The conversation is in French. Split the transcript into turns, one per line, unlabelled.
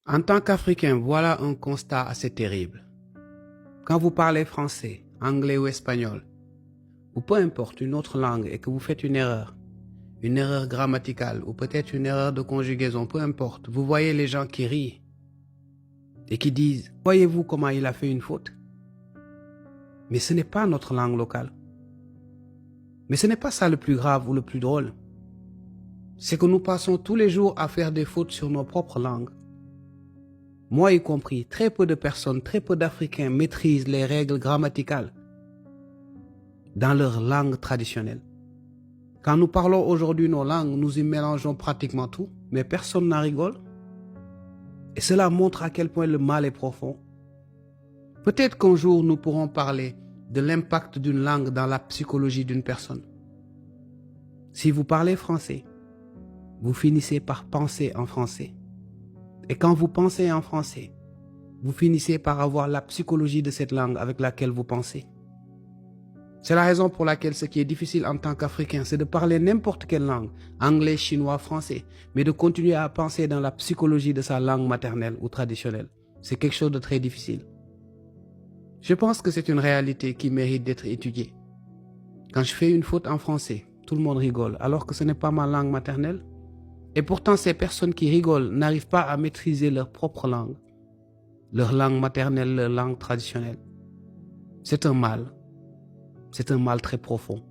En tant qu'Africain, voilà un constat assez terrible. Quand vous parlez français, anglais ou espagnol, ou peu importe une autre langue et que vous faites une erreur grammaticale ou peut-être une erreur de conjugaison, peu importe, vous voyez les gens qui rient et qui disent « Voyez-vous comment il a fait une faute ?» Mais ce n'est pas notre langue locale. Mais ce n'est pas ça le plus grave ou le plus drôle. C'est que nous passons tous les jours à faire des fautes sur nos propres langues. Moi y compris, très peu de personnes, très peu d'Africains maîtrisent les règles grammaticales dans leur langue traditionnelle. Quand nous parlons aujourd'hui nos langues, nous y mélangeons pratiquement tout, mais personne n'en rigole. Et cela montre à quel point le mal est profond. Peut-être qu'un jour nous pourrons parler de l'impact d'une langue dans la psychologie d'une personne. Si vous parlez français, vous finissez par penser en français. Et quand vous pensez en français, vous finissez par avoir la psychologie de cette langue avec laquelle vous pensez. C'est la raison pour laquelle ce qui est difficile en tant qu'Africain, c'est de parler n'importe quelle langue, anglais, chinois, français, mais de continuer à penser dans la psychologie de sa langue maternelle ou traditionnelle. C'est quelque chose de très difficile. Je pense que c'est une réalité qui mérite d'être étudiée. Quand je fais une faute en français, tout le monde rigole, alors que ce n'est pas ma langue maternelle. Et pourtant, ces personnes qui rigolent n'arrivent pas à maîtriser leur propre langue, leur langue maternelle, leur langue traditionnelle. C'est un mal très profond.